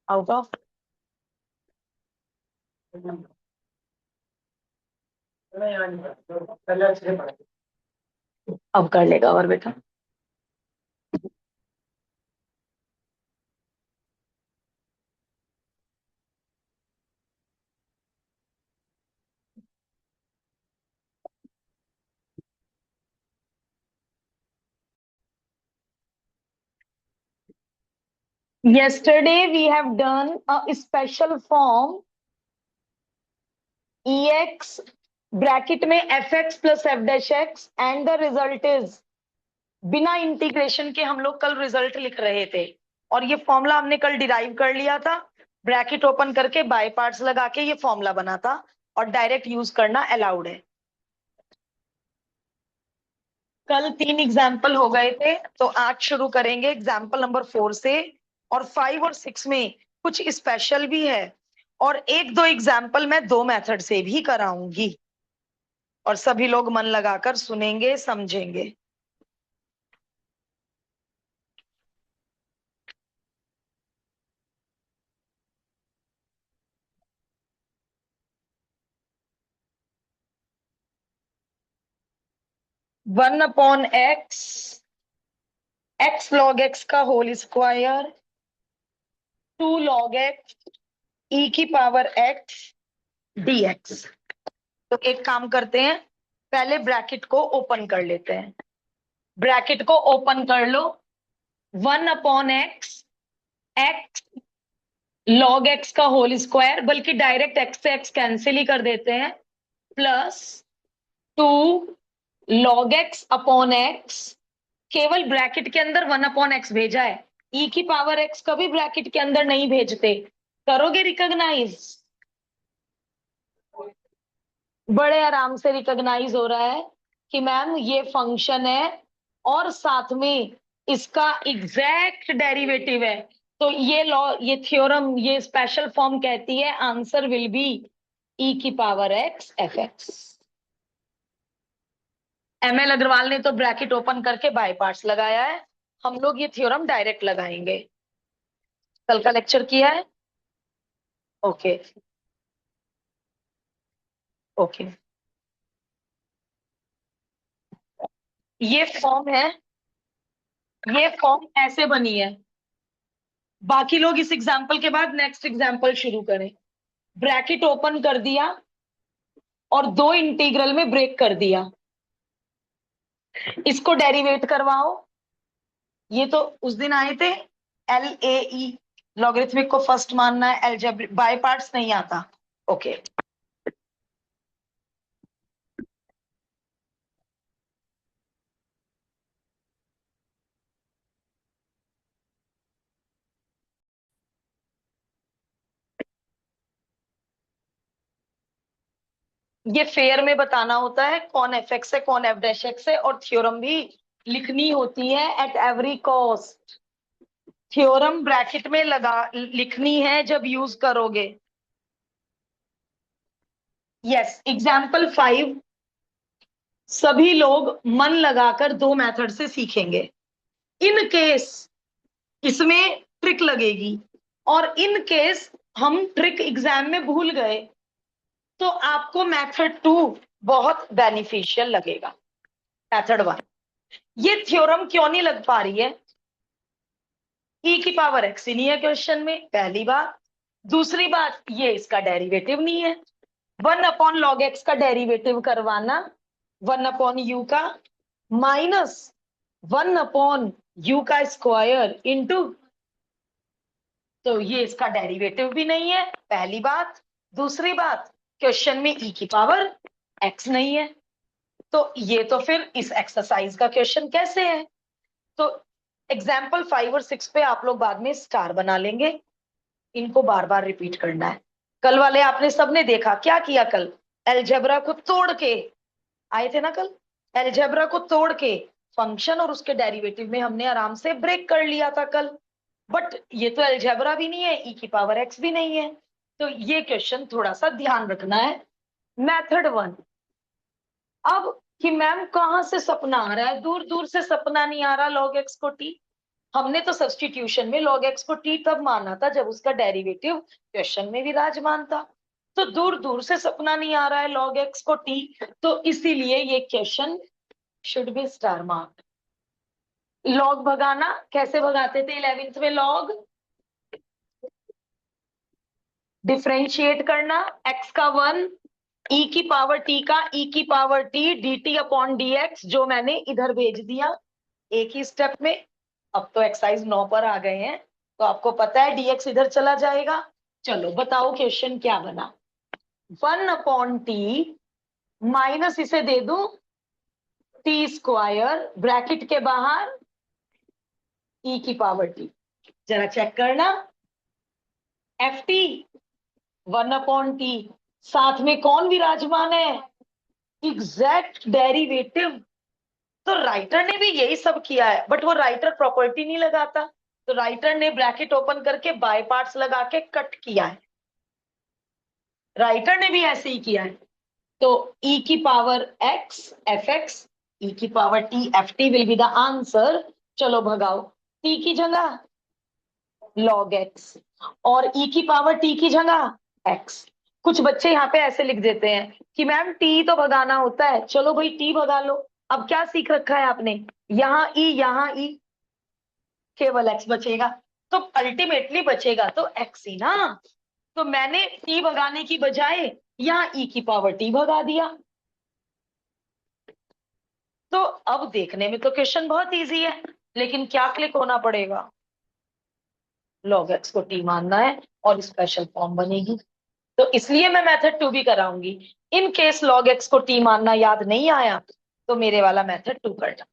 Out of. अब कर लेगा और बेटा। Yesterday we have done a special form ex bracket में fx plus f dash x and the result is, बिना इंटीग्रेशन के हम लोग कल रिजल्ट लिख रहे थे और ये फॉर्मूला हमने कल डिराइव कर लिया था। ब्रैकेट ओपन करके बाय पार्ट्स लगा के ये फॉर्मूला बना था और डायरेक्ट यूज करना अलाउड है। कल 3 एग्जाम्पल हो गए थे तो आज शुरू करेंगे एग्जाम्पल नंबर 4 से, और 5 और 6 में कुछ स्पेशल भी है और एक दो एग्जाम्पल मैं 2 मेथड से भी कराऊंगी और सभी लोग मन लगाकर सुनेंगे समझेंगे। One upon x log x का होल स्क्वायर, 2 लॉग एक्स ई की पावर एक्स dx। तो एक काम करते हैं, पहले ब्रैकेट को ओपन कर लेते हैं। ब्रैकेट को ओपन कर लो। 1 upon x, x log x का होल स्क्वायर, बल्कि डायरेक्ट एक्स से एक्स कैंसिल ही कर देते हैं, plus 2 log x upon x, केवल ब्रैकेट के अंदर 1 अपॉन एक्स भेजा है, ई की पावर एक्स कभी ब्रैकेट के अंदर नहीं भेजते। करोगे रिकॉग्नाइज? बड़े आराम से रिकॉग्नाइज हो रहा है कि मैम ये फंक्शन है और साथ में इसका एग्जैक्ट डेरिवेटिव है। तो ये लॉ, ये थ्योरम, ये स्पेशल फॉर्म कहती है आंसर विल बी ई की power X F X. M L Agarwal ने तो ब्रैकेट ओपन करके बाय पार्ट्स लगाया है, हम लोग ये थ्योरम डायरेक्ट लगाएंगे। कल का लेक्चर किया है? Okay okay. ये फॉर्म है, ये फॉर्म ऐसे बनी है। बाकी लोग इस एग्जाम्पल के बाद नेक्स्ट एग्जाम्पल शुरू करें। ब्रैकेट ओपन कर दिया और 2 इंटीग्रल में ब्रेक कर दिया, इसको डेरिवेट करवाओ। ये तो उस दिन आए थे, LAE लॉगरिथमिक को फर्स्ट मानना है, अलजेब्रिक बाय पार्ट्स नहीं आता। ओके ये फेयर में बताना होता है कौन एफ एक्स है कौन एफ डैश एक्स है, और थ्योरम भी लिखनी होती है at every cost. Theorem bracket में लगा लिखनी है जब यूज करोगे। यस, एग्जाम्पल 5 सभी लोग मन लगाकर 2 मेथड से सीखेंगे। इन केस इसमें ट्रिक लगेगी और इन केस हम ट्रिक एग्जाम में भूल गए तो आपको मेथड 2 बहुत बेनिफिशियल लगेगा। मेथड 1, ये थ्योरम क्यों नहीं लग पा रही है? ई की पावर एक्स ही नहीं है क्वेश्चन में, पहली बात। दूसरी बात, ये इसका डेरिवेटिव नहीं है। 1 अपॉन लॉग एक्स का डेरिवेटिव करवाना 1 अपॉन यू का माइनस 1 अपॉन यू का स्क्वायर इंटू, तो ये इसका डेरिवेटिव भी नहीं है, पहली बात। दूसरी बात, क्वेश्चन में ई की पावर एक्स नहीं है, तो ये तो फिर इस एक्सरसाइज का क्वेश्चन कैसे है? तो एग्जाम्पल 5 और 6 पे आप लोग बाद में स्टार बना लेंगे, इनको बार बार रिपीट करना है। कल वाले आपने सबने देखा क्या किया कल, अलजेब्रा को तोड़ के आए थे ना कल, अलजेब्रा को तोड़ के फंक्शन और उसके डेरिवेटिव में हमने आराम से ब्रेक कर लिया था कल। बट ये तो अलजेब्रा भी नहीं है, ई की पावर एक्स भी नहीं है, तो ये क्वेश्चन थोड़ा सा ध्यान रखना है। मेथड 1, अब कि मैम कहां से सपना आ रहा है, दूर दूर से सपना नहीं आ रहा लॉग एक्स को टी, हमने तो सब्स्टिट्यूशन में log x को t तब माना था जब उसका डेरिवेटिव क्वेश्चन में विराजमान था। तो दूर दूर से सपना नहीं आ रहा है log x को t, तो इसीलिए ये question should be star mark. लॉग भगाना कैसे भगाते थे 11th में? लॉग डिफरेंशिएट करना, x का 1 e की पावर t का e की power t dt upon dx, जो मैंने इधर भेज दिया एक ही स्टेप में। अब तो एक्सरसाइज 9 पर आ गए हैं, तो आपको पता है dx इधर चला जाएगा। चलो बताओ क्वेश्चन क्या बना। 1 अपॉन टी माइनस इसे दे दूं टी स्क्वायर ब्रैकेट के बाहर e की पावर t। जरा चेक करना, एफ टी 1 अपॉन टी, साथ में कौन विराजमान है? Exact derivative. तो राइटर ने भी यही सब किया है, बट वो राइटर प्रॉपर्टी नहीं लगाता, तो राइटर ने ब्रैकेट ओपन करके बाय पार्ट्स लगा के कट किया है। राइटर ने भी ऐसे ही किया है। तो e की power x F x, e की power t F T will be the answer. चलो भगाओ, t की जगह log x और e की पावर t की जगह x। कुछ बच्चे यहाँ पे ऐसे लिख देते हैं कि मैम t तो भगाना होता है, चलो भाई t भगा लो। अब क्या सीख रखा है आपने? यहाँ e केवल x बचेगा, तो अल्टीमेटली बचेगा तो x ही ना। तो मैंने t भगाने की बजाय यहाँ e की पावर t भगा दिया। तो अब देखने में तो क्वेश्चन बहुत इजी है, लेकिन क्या क्लिक होना पड़ेगा? log x को t मानना है और स्पेशल फॉर्म बनेगी। तो इसलिए मैं मेथड 2 भी कराऊंगी। इन केस log x को t मानना याद नहीं आया तो मेरे वाला मेथड 2 करना।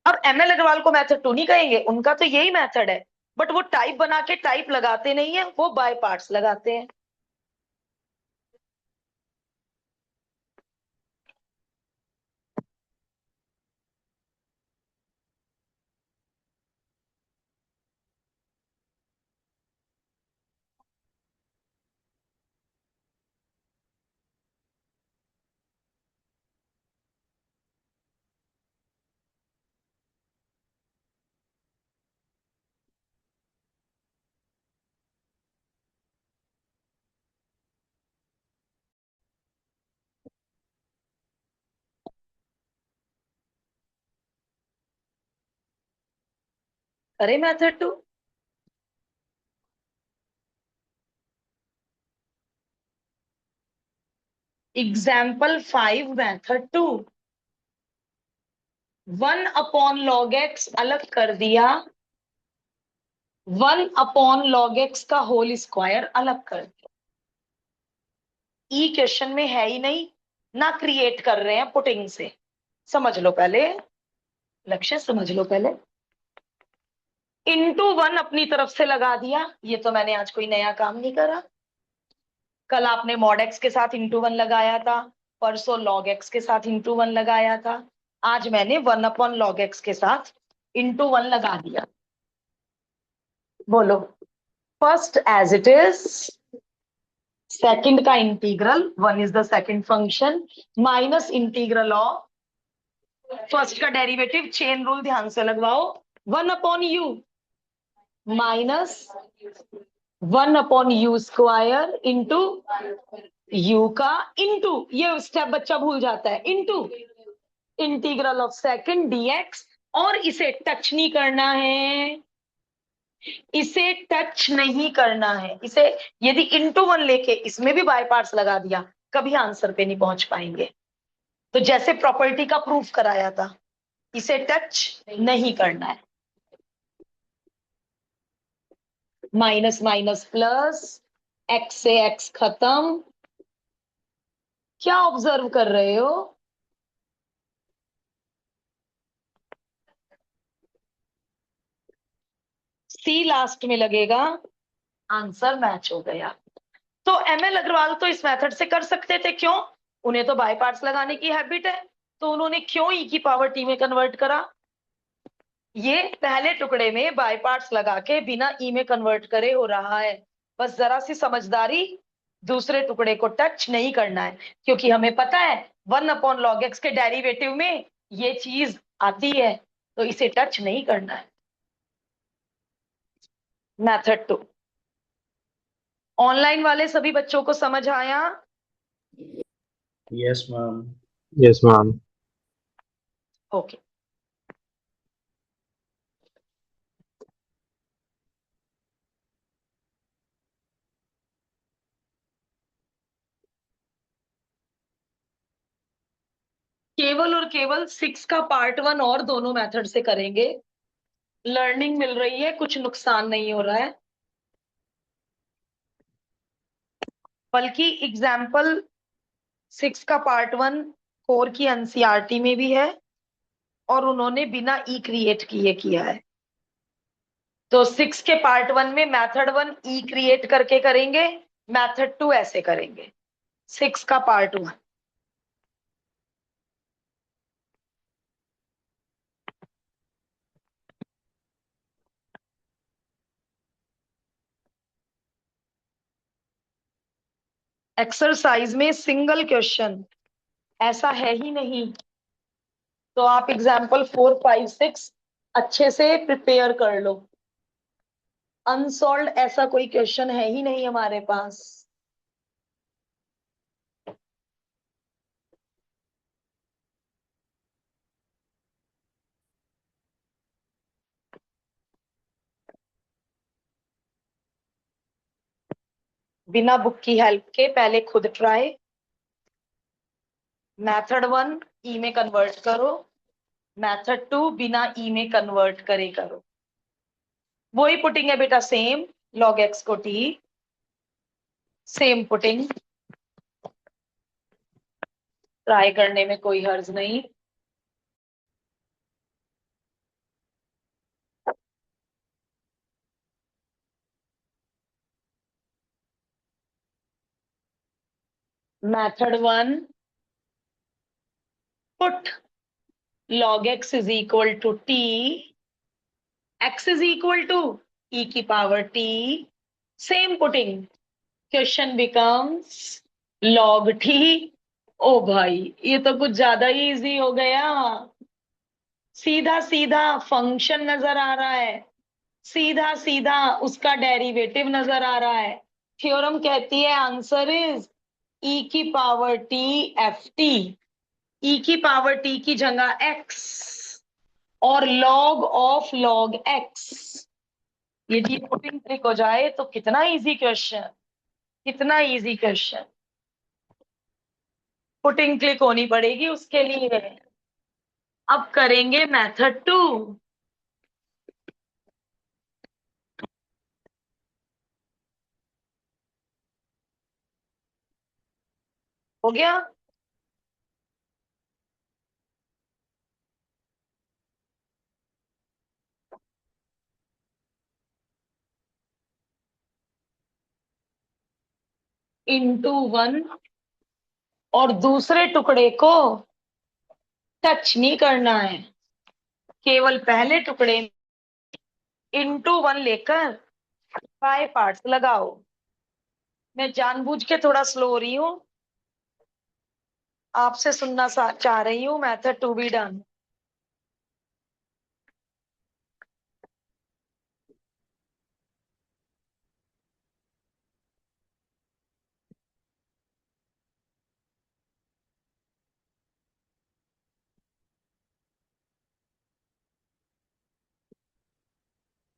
अब एमएल अग्रवाल को मेथड 2 नहीं कहेंगे, उनका तो यही मेथड है, बट वो टाइप बना के टाइप लगाते नहीं है, वो बाय पार्ट्स लगाते हैं। अरे method 2, example 5 method 2। 1 upon log x अलग कर दिया, 1 अपॉन लॉग एक्स का होल स्क्वायर अलग कर दिया। ई क्वेश्चन में है ही नहीं, ना क्रिएट कर रहे हैं पुटिंग से। समझ लो पहले, लक्ष्य समझ लो पहले। इंटू 1 अपनी तरफ से लगा दिया, ये तो मैंने आज कोई नया काम नहीं करा। कल आपने मॉड एक्स के साथ इंटू 1 लगाया था, परसों लॉग एक्स के साथ इंटू 1 लगाया था, आज मैंने 1 अपॉन लॉग एक्स के साथ इंटू 1 लगा दिया। बोलो, first as it is, second का integral, 1 is the second function, minus integral of first का डेरिवेटिव, चेन रूल ध्यान से लगवाओ, 1 upon u minus 1 upon u square into u का इंटू, ये स्टेप बच्चा भूल जाता है, into integral of second dx. और इसे टच नहीं करना है, इसे टच नहीं करना है, इसे यदि इंटू 1 लेके इसमें भी बाय पार्ट्स लगा दिया कभी आंसर पे नहीं पहुंच पाएंगे। तो जैसे प्रॉपर्टी का प्रूफ कराया था, इसे टच नहीं करना है। माइनस माइनस प्लस, एक्स से एक्स खत्म। क्या ऑब्जर्व कर रहे हो? सी लास्ट में लगेगा, आंसर मैच हो गया। तो एमएल अग्रवाल तो इस मेथड से कर सकते थे, क्यों? उन्हें तो बाय पार्ट्स लगाने की हैबिट है, तो उन्होंने क्यों ई की पावर टी में कन्वर्ट करा? ये पहले टुकड़े में बाय पार्ट्स लगा के बिना ई में कन्वर्ट करे हो रहा है। बस जरा सी समझदारी, दूसरे टुकड़े को टच नहीं करना है, क्योंकि हमें पता है 1 अपॉन लॉग एक्स के डेरिवेटिव में ये चीज आती है, तो इसे टच नहीं करना है। मेथड 2। ऑनलाइन वाले सभी बच्चों को समझ आया? Yes ma'am. Yes ma'am. Okay. केवल और केवल 6 का पार्ट 1 और दोनों मेथड से करेंगे। लर्निंग मिल रही है, कुछ नुकसान नहीं हो रहा है, बल्कि एग्जाम्पल 6 का पार्ट 1 कोर की एनसीईआरटी में भी है और उन्होंने बिना ई क्रिएट किए किया है। तो 6 के पार्ट 1 में मेथड 1 ई क्रिएट करके करेंगे, मेथड 2 ऐसे करेंगे। 6 का पार्ट 1। एक्सरसाइज में सिंगल क्वेश्चन ऐसा है ही नहीं, तो आप एग्जाम्पल 4, 5, 6 अच्छे से प्रिपेयर कर लो। अनसॉल्व ऐसा कोई क्वेश्चन है ही नहीं हमारे पास। बिना बुक की हेल्प के पहले खुद ट्राई। मेथड 1 ई में कन्वर्ट करो, मेथड 2 बिना ई में कन्वर्ट करे करो। वही पुटिंग है बेटा, सेम। लॉग एक्स को टी, सेम पुटिंग। ट्राई करने में कोई हर्ज नहीं। Method 1, put log x is equal to t, x is equal to e की power t, same putting, question becomes log t। ओ भाई, ये तो कुछ ज्यादा ही इजी हो गया। सीधा सीधा फंक्शन नजर आ रहा है, सीधा सीधा उसका डेरिवेटिव नजर आ रहा है। थ्योरम कहती है आंसर इज e की power t F T. e की पावर t की जगह x और log ऑफ log x। ये चीज पुटिंग ट्रिक हो जाए तो कितना इजी क्वेश्चन, कितना इजी क्वेश्चन। पुटिंग क्लिक होनी पड़ेगी उसके लिए। अब करेंगे मेथड 2। हो गया? इंटू 1 और दूसरे टुकड़े को टच नहीं करना है, केवल पहले टुकड़े इंटू 1 लेकर 5 पार्ट्स लगाओ। मैं जानबूझ के थोड़ा स्लो हो रही हूँ, आपसे सुनना चाह रही हूँ। मेथड 2 भी डन।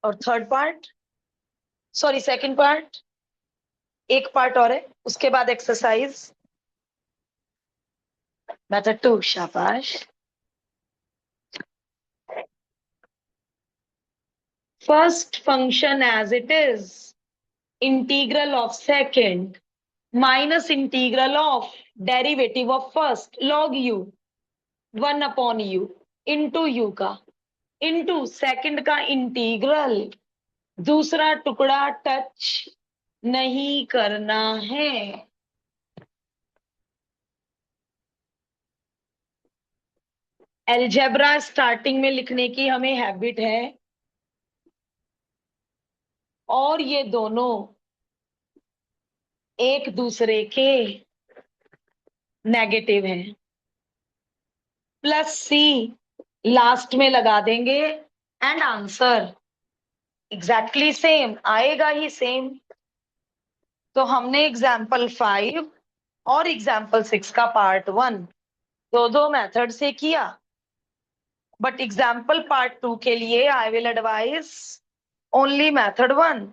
और third part, sorry second part, एक पार्ट और है उसके बाद एक्सरसाइज। मेथड 2, शाबाश। First function as it is, integral of second minus integral of derivative of first log u 1 upon u into u का इंटू सेकंड का integral. दूसरा टुकड़ा टच नहीं करना है। एलजेब्रा स्टार्टिंग में लिखने की हमें हैबिट है, और ये दोनों एक दूसरे के नेगेटिव हैं। प्लस सी लास्ट में लगा देंगे एंड आंसर। एग्जैक्टली सेम आएगा ही सेम। तो हमने एग्जाम्पल 5 और एग्जाम्पल 6 का पार्ट 1 दो दो मेथड से किया, बट एग्जाम्पल पार्ट 2 के लिए I will advise only method 1।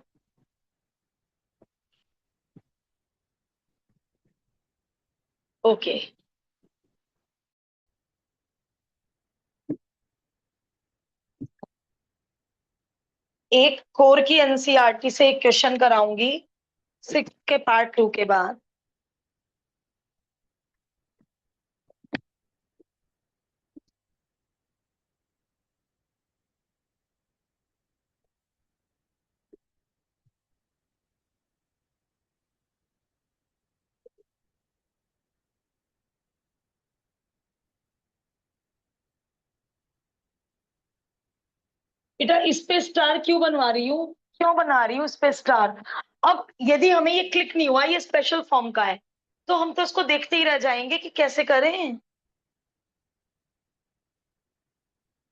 Okay, एक कोर की एनसीईआरटी से एक क्वेश्चन कराऊंगी 6 के पार्ट 2 के बाद। बेटा इस पे स्टार क्यों बनवा रही हूँ, क्यों बना रही हूँ इस पे स्टार? अब यदि हमें ये क्लिक नहीं हुआ, ये स्पेशल फॉर्म का है, तो हम तो इसको देखते ही रह जाएंगे कि कैसे करें।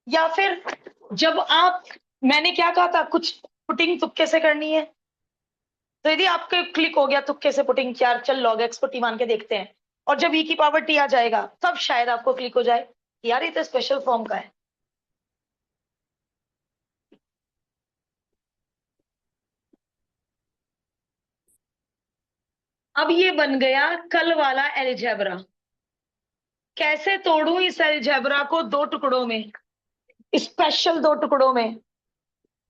या फिर जब आप, मैंने क्या कहा था, कुछ पुटिंग तुक्के से करनी है, तो यदि आपके क्लिक हो गया तुक्के से पुटिंग, यार चल लॉग एक्स को टी मान के देखते हैं, और जब ई की पावर टी आ जाएगा तब शायद आपको क्लिक हो जाए यार ये तो स्पेशल फॉर्म का है। अब ये बन गया कल वाला एलजेब्रा। कैसे तोड़ूं इस एलजेब्रा को दो टुकड़ों में, स्पेशल दो टुकड़ों में,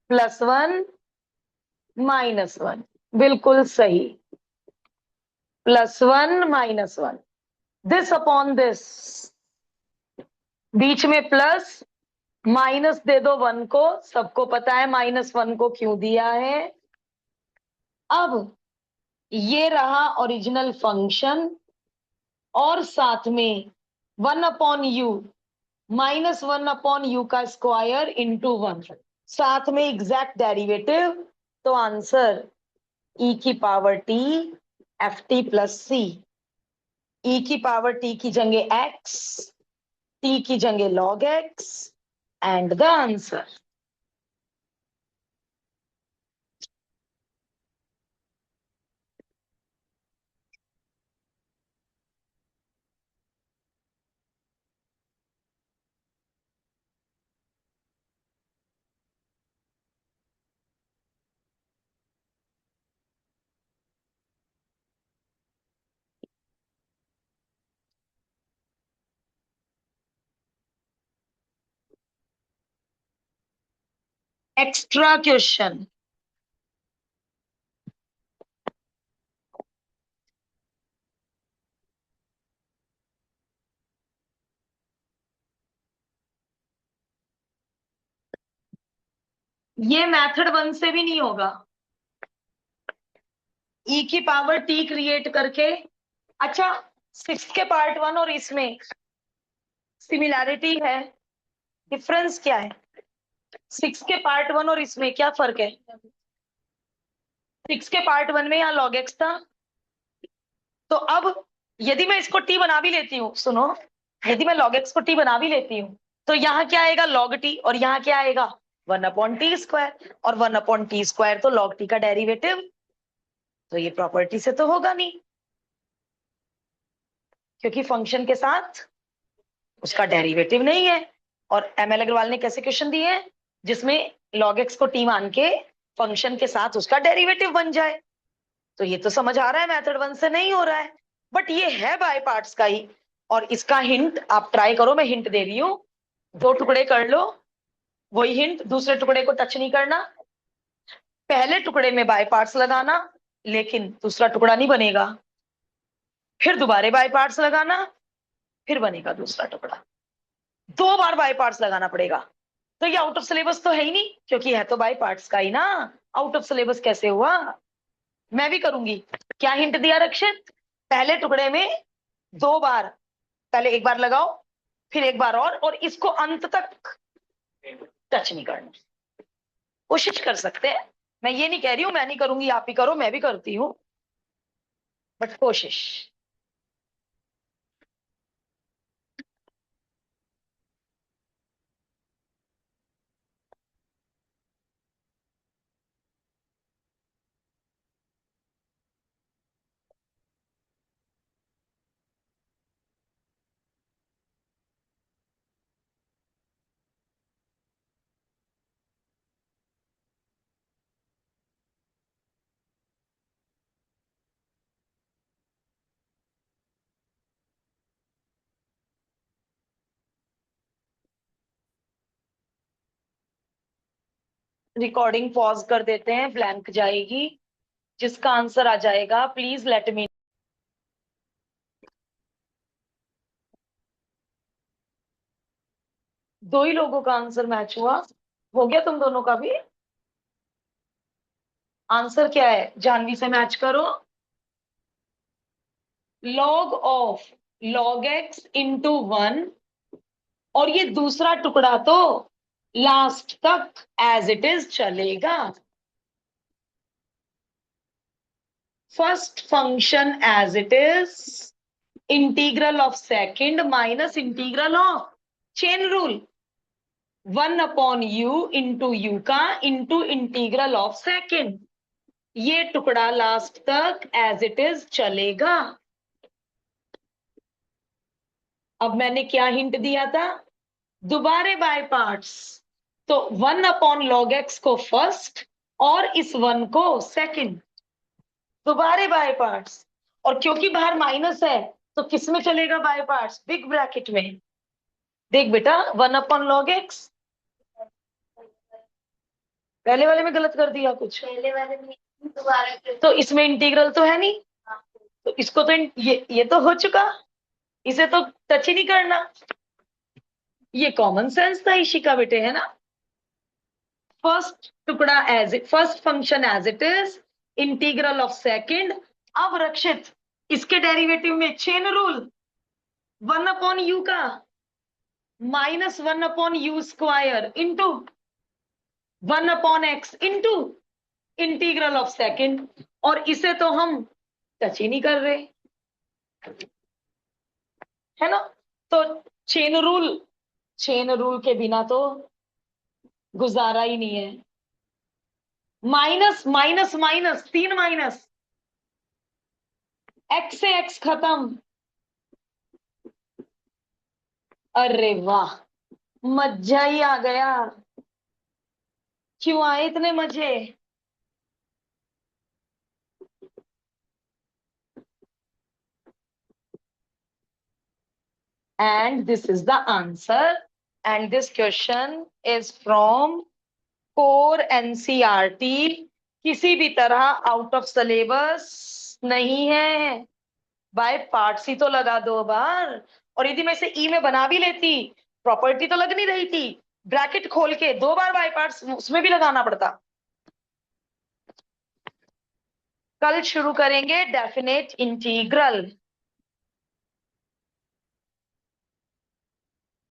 +1 -1, बिल्कुल सही, +1 -1, दिस अपॉन दिस, बीच में प्लस माइनस दे दो 1 को, सबको पता है -1 को क्यों दिया है। अब ये रहा ओरिजिनल फंक्शन, और साथ में 1/u -1/u का स्क्वायर इंटू 1, साथ में एग्जैक्ट डेरिवेटिव। तो आंसर e की power t ft plus c, e की पावर t की जगह x, t की जगह log x, and the answer. Extra question, ये मेथड 1 से भी नहीं होगा। e की पावर t क्रिएट करके, अच्छा 6 के पार्ट 1 और इसमें सिमिलैरिटी है, डिफरेंस क्या है? 6 के पार्ट 1 और इसमें क्या फर्क है? 6 के पार्ट 1 में यहाँ log x था, तो अब यदि मैं इसको t बना भी लेती हूँ, सुनो, यदि मैं log x को t बना भी लेती हूँ, तो यहाँ क्या आएगा log t, और यहाँ क्या आएगा 1/t², और 1/t² तो log t का डेरिवेटिव, तो ये प्रॉपर्टी से तो होगा नहीं, क्योंकि फंक्शन के साथ उसका डेरिवेटिव नहीं है। और एमएल अग्रवाल ने कैसे क्वेश्चन दिए हैं जिसमें log x को t मान के फंक्शन के साथ उसका डेरिवेटिव बन जाए? तो ये तो समझ आ रहा है मेथड 1 से नहीं हो रहा है, बट ये है बाय पार्ट्स का ही। और इसका हिंट आप ट्राई करो, मैं हिंट दे रही हूं, दो टुकड़े कर लो, वही हिंट, दूसरे टुकड़े को टच नहीं करना, पहले टुकड़े में बाय पार्ट्स लगाना, लेकिन दूसरा टुकड़ा नहीं बनेगा, फिर दोबारा बाय पार्ट्स लगाना, फिर बनेगा दूसरा टुकड़ा, 2 बार बाय पार्ट्स लगाना पड़ेगा। तो ये आउट ऑफ सिलेबस तो है ही नहीं, क्योंकि है तो बाय पार्ट्स का ही ना, आउट ऑफ सिलेबस कैसे हुआ? मैं भी करूंगी। क्या हिंट दिया रक्षित? पहले टुकड़े में 2 बार, पहले एक बार लगाओ, फिर एक बार और इसको अंत तक टच नहीं करना। कोशिश कर सकते हैं, मैं ये नहीं कह रही हूं मैं नहीं करूंगी, आप ही करो, मैं भी करती हूँ, बट कोशिश। रिकॉर्डिंग पॉज कर देते हैं, ब्लैंक जाएगी। जिसका आंसर आ जाएगा प्लीज लेट मी। दो ही लोगों का आंसर मैच हुआ, हो गया तुम दोनों का भी? आंसर क्या है, जानवी से मैच करो। Log of log x into 1, और ये दूसरा टुकड़ा तो लास्ट तक एज इट इज चलेगा। First function as it is, integral of second minus integral of chain rule, 1/u into u का इंटू इंटीग्रल ऑफ सेकंड। ये टुकड़ा लास्ट तक एज इट इज चलेगा। अब मैंने क्या हिंट दिया था, दोबारे बाय पार्ट्स। तो 1/log x को फर्स्ट और इस 1 को सेकंड, दोबारे बाय पार्ट्स। और क्योंकि बाहर माइनस है तो किस में चलेगा बाय पार्ट्स, बिग ब्रैकेट में। देख बेटा 1/log x, पहले वाले में गलत कर दिया कुछ, पहले वाले में दोबारा, तो इसमें इंटीग्रल तो है नहीं, तो इसको तो ये तो हो चुका, इसे तो टच ही नहीं करना। ये कॉमन सेंस था ईशिका बेटे, है ना। फर्स्ट टुकड़ा as it, first function as it is, integral of second. अब रक्षित इसके डेरिवेटिव में चेन रूल, 1/u का minus 1/u² into 1/x into integral of second, और इसे तो हम टच ही नहीं कर रहे, है ना। तो चेन रूल के बिना तो गुजारा ही नहीं है। Minus minus minus, 3 minus, x से एक्स खत्म। अरे वाह, मजा ही आ गया। क्यों आए इतने मजे? And this is the answer. And this question is from core NCERT. किसी भी तरह आउट ऑफ सिलेबस नहीं है। बाय पार्ट्स ही तो लगा दो बार, और यदि मैं इसे ई में बना भी लेती, प्रॉपर्टी तो लग नहीं रही थी, ब्रैकेट खोल के 2 बार बाय पार्ट्स उसमें भी लगाना पड़ता। कल शुरू करेंगे डेफिनेट इंटीग्रल।